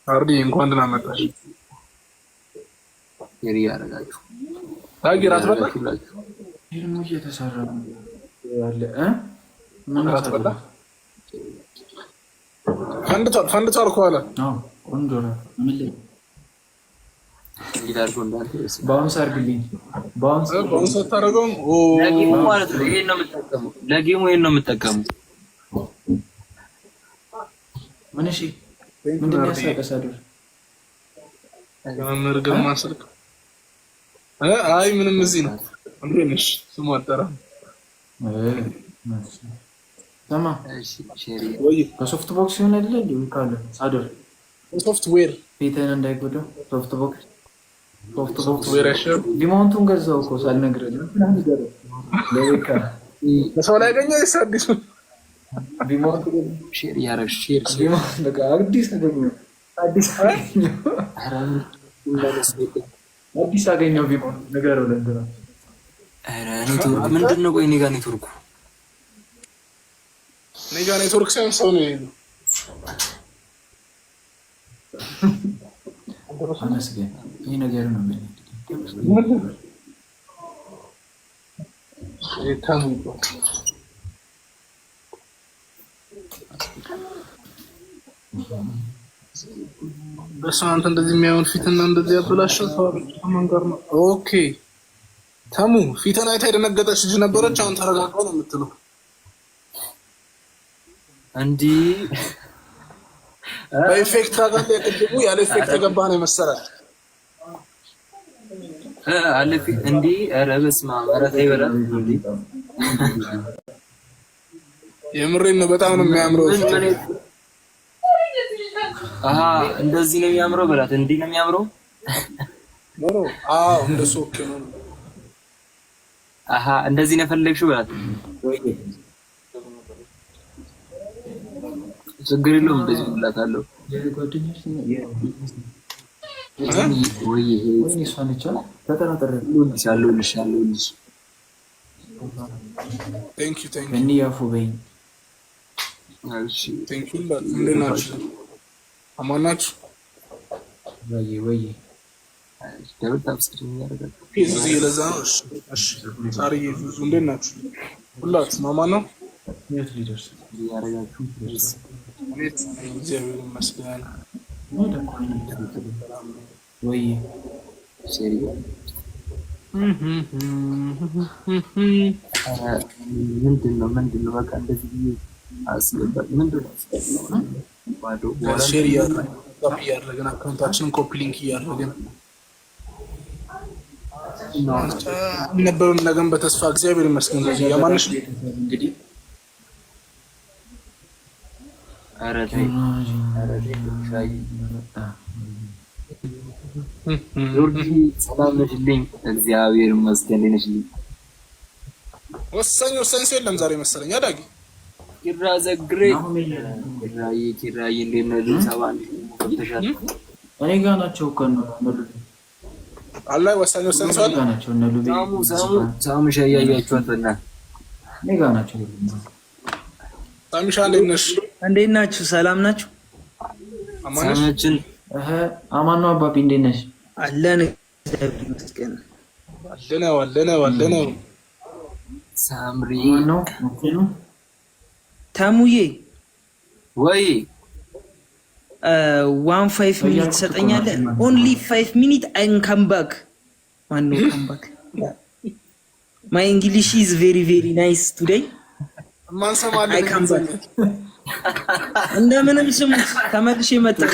አርዲ እንኳን ደህና መጣሽ። የሪ ያረጋችሁ ታጊራት በላ ይሄን እየተሰራ ያለ ምን አትበላ ፈንድቷል እኮ አለ። አዎ ቆንጆ ነው። ምን ላይ እንግዳርጎ እንዳንተ ባውንስ አርግልኝ። ባውንስ ታረጋው ለጌሙ ማለት ነው። ይሄን ነው የምትጠቀመው። ለጌሙ ይሄን ነው የምትጠቀመው። ምን እሺ ምንድነው ያሳቀሳደር መምህር ግርማ ስልክ አይ ምንም እዚህ ነው። እንዴት ነሽ? ስሙ አጠራ ተማ እሺ ሼሪ ወይ ከሶፍት ቦክስ ይሆን አይደል እንዴ? ካለ አደር ሶፍትዌር ፒተን እንዳይጎዳው ሶፍት ቦክስ ሶፍትዌር ያሸው ዲማውንቱን ገዛው እኮ ሳልነግርህ ለቤካ ለሰው ላይ ያገኘው ይሳዲሱ ዲማውንቱ ሼር ያረሽ ሼር በቃ አዲስ አገኘው ቢሆን ነገረው ለእንትና ኧረ ኔትወርክ ምንድን ነው? ቆይ እኔ ጋር ኔትወርኩ ሳይሆን ሰው ነው ያለው። አመስገን ይሄ ነገር ነው ምን በስንት እንደዚህ የሚያዩን ፊትና እንደዚህ ያበላሽው ተማን ጋር ነው። ኦኬ ተሙ ፊትና አይታ የደነገጠች ልጅ ነበረች። አሁን ተረጋጋው ነው የምትለው እንዲ በኢፌክት ታጋለ የቅድሙ ያለ ኢፌክት የገባ ነው መሰራት አለፊ እንዲ ኧረ በስመ አብ ኧረ ተይ በላት እንዲ የምሬን ነው። በጣም ነው የሚያምረው። አሃ እንደዚህ ነው የሚያምረው በላት። እንዲ ነው የሚያምረው ኖሮ አዎ እንደሱ ኦኬ ነው። አሃ እንደዚህ ነው ፈለግሽው በላት። ችግር የለውም እንደዚህ ብላታለሁ። የጓደኛሽ ወይ ወይ ሷንቻ ተጠራጠረ ልልሽ ቴንክ ዩ እኔ ያፉ በይ እሺ ቴንክ ዩ እንዴት ናችሁ? አማን ናችሁ? ወይ ደብታ አብስክሪን ያደርጋል እዚህ ለዛ ነው። እሺ ሳሪ ብዙ እንዴት ናችሁ? ሁላችሁም አማን ነው? የት ሊደርስ ያደርጋችሁ እግዚአብሔር ይመስገን። ወይ ሴሪ ምንድን ነው በቃ እንደዚህ አስገባት ምንድነው ባዶ ሼር እያደረግን አካውንታችንን ኮፒ ሊንክ እያደረግን ነበሩን ነገም በተስፋ እግዚአብሔር ይመስገን። ለዚህ ያማንሽ እንግዲህ አረቴ ጆርጂ ሰላም ነሽልኝ? እግዚአብሔር ይመስገን ነሽልኝ። ወሳኝ ሰው የለም ዛሬ መሰለኝ አዳጊ ኪራ ዘግሬ ኪራይ እንዴት ነው? ሰባን ተሻለ እኔ ጋር ናቸው እኮ ነው አላይ ወሳኝ ሰው ጋር ናቸው እነ ሉቢ ሳሙ ሻያያችኋት እና እኔ ጋር ናቸው። ሳሚሻ እንዴት ናችሁ? ሰላም ናችሁ? ሳማችን አማን ነው። አባቢ እንዴት ነሽ? አለን ይመስገን። አለነ ሳምሪ ነው ታሙዬ ወይ 15 ሚኒት ትሰጠኛለህ? ኦንሊ 5 ሚኒት አን ካም ባክ ማን ነው ካም ባክ? ማይ እንግሊሽ ኢዝ ቬሪ ቬሪ ናይስ ቱዴይ ማን ሰማለ? አይ ካም ባክ እንደምንም ስሙት ተመልሼ መጣሁ።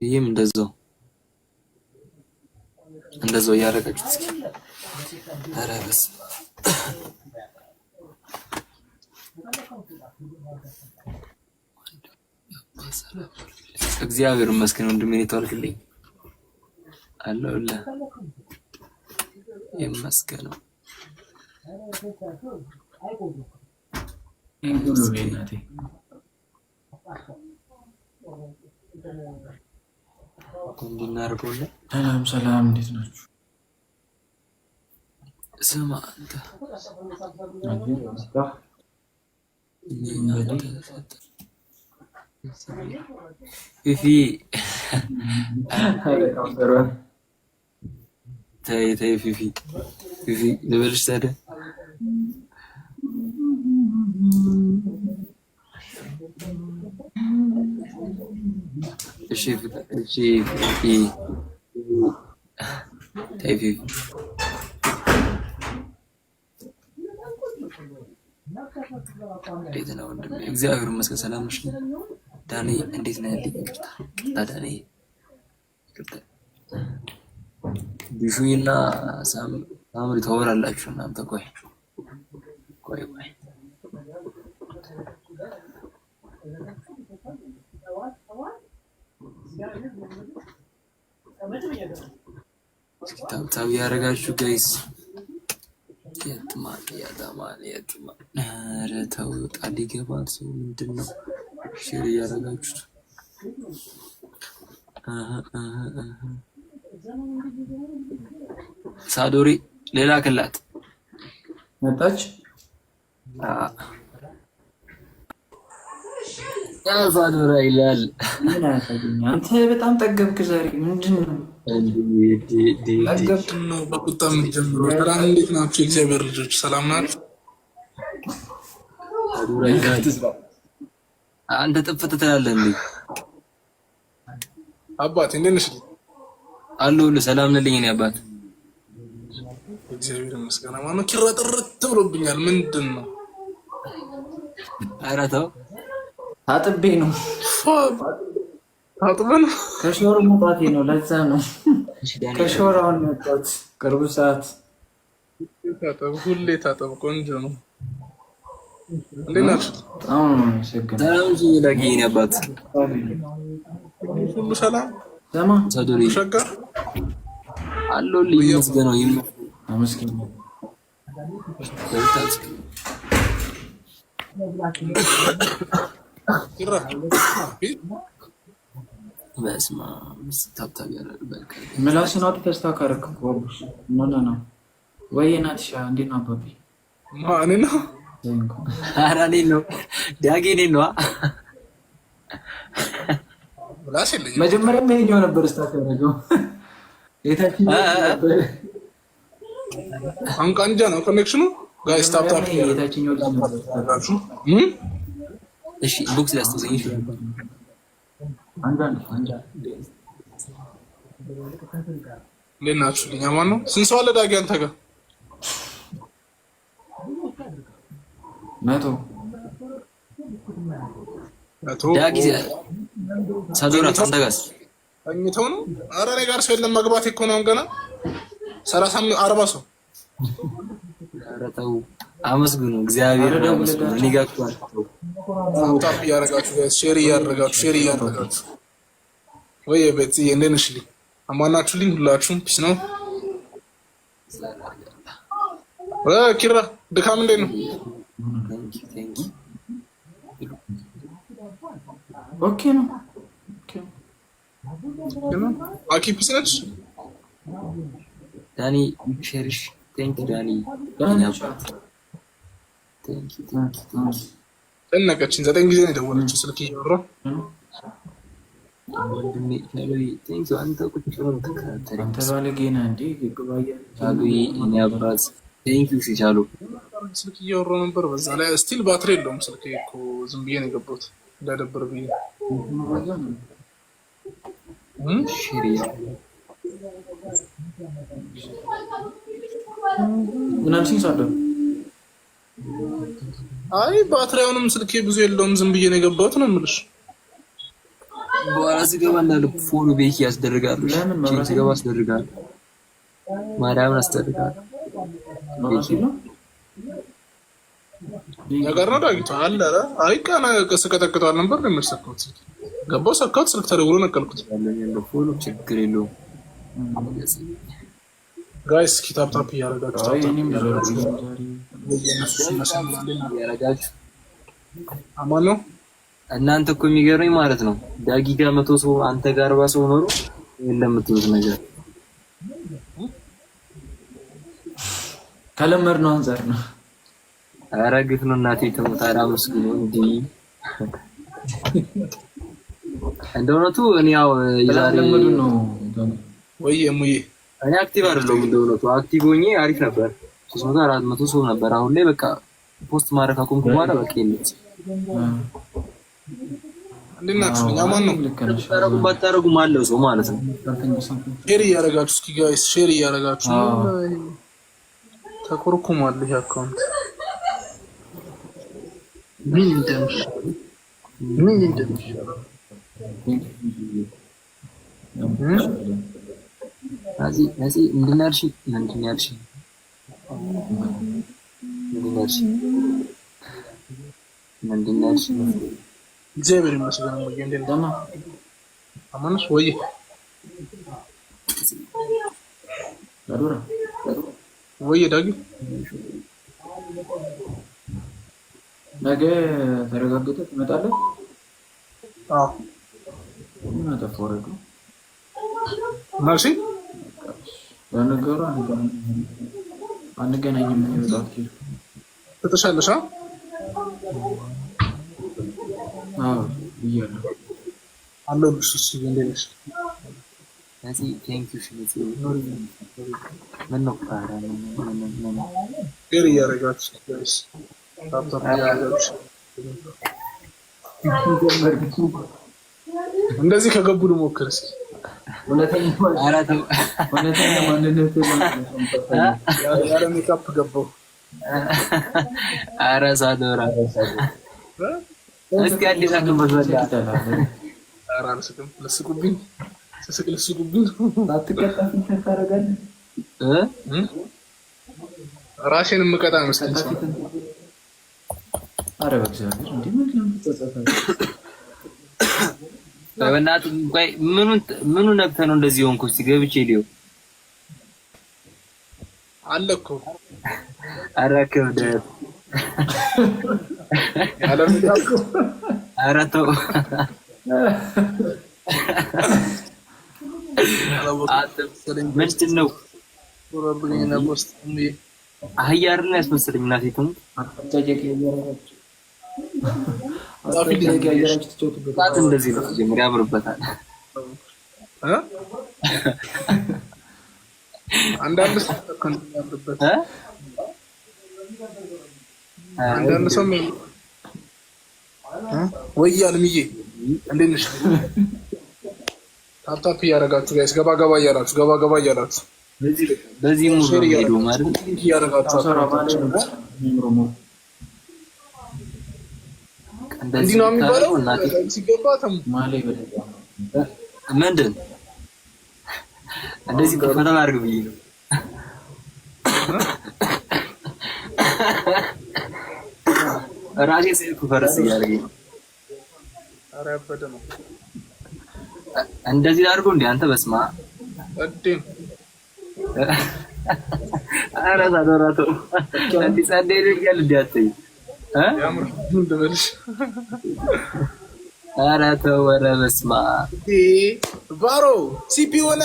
ይሄም እንደዛው ያረጋችሁት እስኪ አረበስ እግዚአብሔር ይመስገን ወንድሜ ተወልክልኝ አለውላ ይመስገነው። ሰላም እንዴት ናችሁ? ስማ አንተ ፊፊ ተይ ተይ ፊፊ ፊፊ ልበልሽ ታዲያ እሺ እሺ ፊፊ ተይ ፊፊ እንዴት ነው ወንድሜ? እግዚአብሔር ይመስገን ሰላም ነሽ? ዳኒ እንዴት ነህ? ይቅርታ ዳኒ ይቅርታ። ቢሹይና ሳምሪ ተወራላችሁ እናንተ። ቆይ ታብታብ ያደረጋችሁ ጋይስ የትማል ኧረ ተው ጣል ይገባል ሰው ምንድን ነው ሼር እያደረጋችሁት ሳዶሪ ሌላ ክላት መጣች ሳዶራ ይላል ምን አያሳየኝ አንተ በጣም ጠገብክ ዛሬ ምንድን ነው ጠገብክ ነው በቁጣ የምትጀምረው ሰላም እንዴት ናችሁ የእግዚአብሔር ልጆች ሰላም ናችሁ ሳዶራ ይላል አንተ ጥፍት ትላለህ እንዴ አባቴ እንዴት ነሽ አለሁልህ ሰላም ነልኝ እኔ አባት እግዚአብሔር ይመስገን ማነው ኪራ ጥርት ብሎብኛል ምንድን ነው ኧረ ተው አጥቤ ነው ታጥበን ከሾር መውጣቴ ነው ለዛ ነው ከሾር አሁን መጣሁት ቅርብ ሰዓት ታጠብ ሁሌ ታጠብ ቆንጆ ነው እንዴት ናችሁ በጣም ነው የሚያመሰግነው ሰላም ላጊኝ አባት ሁሉ ሰላም ሰማ ሳዶሪ ሸጋ አለሁልህ ይመስገነው አመስግኝ ኪራ በስመ አብ ታብታብ ያደርጋል ምላስን አውጥተህ ስታካረክ ወቡሽ ነው ወይ ናትሻ እንዴት ነው አባቢ ማን ነው ኧረ እኔን ነው ዳጊ እኔን ነው ምላስ የለኝም መጀመሪያ ምን ነበር ስታካረከው የታችን አንቃንጃ ነው ኮኔክሽኑ ጋይስ ታብታብ የታችኛው ልጅ ነበር እሺ ቦክስ ላስተዘኝ እሺ አንዳንድ እንዴት ናችሁ ልኛ ማን ነው ስንት ሰው አለ ዳጊ አንተ ጋር መቶ ዳጊ ሳዶራ ታንደጋስ አኝተው ነው ኧረ እኔ ጋር ሰው የለም መግባት እኮ ነው ገና 30 40 ሰው ኧረ ተው አመስግኑ እግዚአብሔር አመስግኑ እኔ ጋር ታፕ ያረጋችሁ ጋይስ ሼር ያረጋችሁ ወይ ቤት እንዴት ነሽ ልኝ አማናችሁልኝ ሁላችሁም ፒስ ነው ኪራ ድካም እንዴት ነው ኦኬ ነው አኪ ፒስ ነች ዳኒ ሼርሽ ቴንክ ዳኒ ጠነቀችኝ 9 ጊዜ ነው የደወለችው ስልክ እያወራሁ ወንድሜ ነብይ ቴንክ ዩ አንተ ቁጭ ብሎ ተከታተለኝ አንተ ባለጌ ነህ እንዴ ግባያ አግይ እኔ አባት ቴንክ ዩ ሲቻሉ ስልክ እያወራሁ ነበር በዛ ላይ ስቲል ባትሪ የለውም ስልክ እኮ ዝም ብዬ ነው የገባሁት እንዳይደብር ብዬ ሽሪያ ምናምን ሲሳደው አይ ባትሪውንም ስልኬ ብዙ የለውም ዝም ብዬ ነው የገባሁት ነው የምልሽ በኋላ ሲገባ እንዳለ ፎሎ ቤክ ያስደርጋሉ ቼክ ሲገባ ያስደርጋሉ ማዳምን ያስደርጋሉ ማለት ነው ነገር ነው ዳጊቷ አለ ኧረ አይ ቃና ከስከተከቷል ነበር ለምሰከውት ገባው ሰካት ስልክ ተደውሎ ነቀልኩት ያለ ፎሎ ችግር የለውም ጋይስ ኪታብ ታፕ ያረጋችሁ አይ እኔም ዛሬ ያረጋችሁ አማን ነው እናንተ እኮ የሚገርመኝ ማለት ነው ዳጊ ጋር 100 ሰው አንተ ጋር 40 ሰው ኖሮ የለምትሉት ነገር ከለመድነው አንፃር ነው ኧረ ግፍ ነው እናቴ ተሞታ አራምስ ነው እንዴ እንደውነቱ እኔ ያው የዛሬ ነው ወይ ሙዬ እኔ አክቲቭ አይደለሁም እንደውነቱ አክቲቭ ሆኜ አሪፍ ነበር 300 400 ሰው ነበር አሁን ላይ በቃ ፖስት ማድረግ አቆምኩ በኋላ በቃ የለም እንደናችሁ ያማን ነው ባታረጉ ማለው ሰው ማለት ነው ሼር እያደረጋችሁ እስኪ ጋይስ ሼር እያደረጋችሁ ተኮርኩማል ይሄ አካውንት ምን እንደምሽ አዚ እንድናርሽ እግዚአብሔር ይመስገን ወይ እንደና አማንስ ወይ ዳዶራ ወይ ዳጊ ነገ ተረጋግጠ ትመጣለህ? አዎ ምን አጠፋረዱ ማርሲ ለነገሩ አንገናኝም ይወጣት ተተሻለሽ ይያለ አለሁልሽ እሺ እንደነሽ እዚህ ቴንኪው ሽልጽ ምን ነው ታራ ምን ሼር እያደረጋችሁ ጋይስ ታፕታፕ እያደረጋችሁ እንደዚህ ከገቡ ልሞክር እስኪ እውነተኛ ማንነት ያለ ሜካፕ ገባው ኧረ ሳዶራ እስኪ አዲስ አከምበል ኧረ አልስቅም ልስቁብኝ ስስቅ ልስቁብኝ አትቀጣፊ ታረጋለህ ራሴን የምቀጣ መስለኝ ኧረ በእግዚአብሔር እንዴ ምን ለምትጸጸታለህ በእናትህ ቆይ ምኑን ነክተህ ነው እንደዚህ ሆንኩ እስኪ ገብቼ ሊው አለኮ ኧረ ክብደት ያለምታውቁ ኧረ ተው ምንድን ነው ወራብኝና ፖስት እንዴ አህያ አይደል ያስመስለኝ እናቴ ትሙት አጫጭቅ ያያራችሁ ጣት እንደዚህ ነው ጀምር ያምርበታል አንዳንድ ሰው ያምርበት አንዳንድ ሰው ወይ አልምዬ እንዴት ነሽ ታፕታፕ እያደረጋችሁ ጋይስ ገባ ገባ እያላችሁ በዚህ ሙሉ ሄዶ ማለት እያደረጋችሁ እንደዚህ ነው የሚባለው እናቴ ሲገባ ማለ ምንድን እንደዚህ ፈተና አድርግ ብዬ ነው ራሴ ሰይኩ ፈረስ እያደረገኝ ኧረ ያበደ ነው እንደዚህ አድርጎ እንዴ አንተ በስማ እዴም ኧረ ሳዶራቶ እንዲህ ጸደይ ይልኛል እንዴ አትይ ያምር እንደበልሽ ኧረ ተው ኧረ በስማ ባሮ ሲፒ ሆነ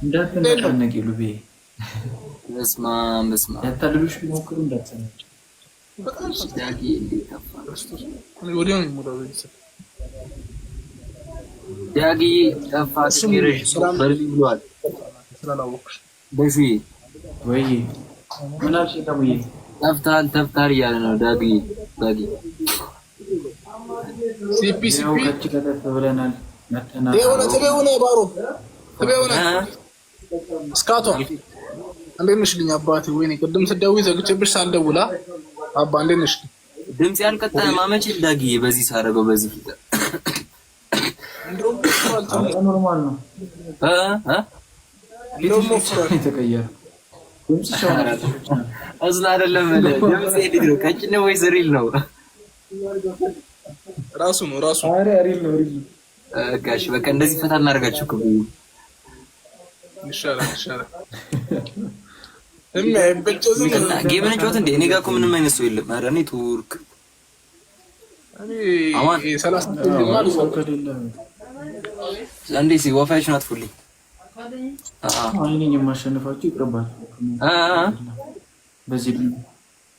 እንዳትነቃነቂ ሉቤ በስማ ያታልሉሽ ቢሞክሩ እንዳትሰነጭ በጣም ዳጊ እንዲከፋ ወዲያው ይሞላው ቤተሰብ ዳጊ ጠፋ ሲረሽ በርሊ ብሏል ስላላወቅሽ በሺ ወይ ምን አልሽ ተሙዬ ተፍታል እያለ ነው ዳጊ ሲፒ ከች ከተፍ ብለናል መተና ተበውነ ባሮ ተበውነ ስካቶ እንዴት ነሽ ልኝ አባቴ ወይኔ ቅድም ስደውይ ዘግቼብሽ ሳልደውላ አባ እንዴት ነሽ ድምጽ ያልቀጣ ማመች ዳጊ በዚህ ሳረገው በዚህ ፊት ኖርማል ነው የተቀየረ ድምጽ ሻራ አዝና አይደለም ድምጽ ሄድ ነው ከጭነ ወይ ዘሪል ነው ራሱ አሬ አሪል ነው ጋሽ በቃ እንደዚህ ፈታ እናደርጋችሁ እኮ ይሻላል ጌምን ጮት እንዴ እኔ ጋር እኮ ምንም አይነት ሰው የለም ኧረ እኔ ቱርክ አማን 30 ማለት አንዴ ሲ ወፋይሽን አጥፉልኝ አይኔን የማሸንፋችሁ ይቅርባችሁ በዚህ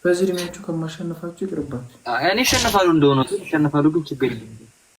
በዚህ እድሜያችሁ ከማሸነፋችሁ ይቅርባችሁ። እኔ እሸነፋለሁ እንደሆነ እሸነፋለሁ ግን ችግር የለም።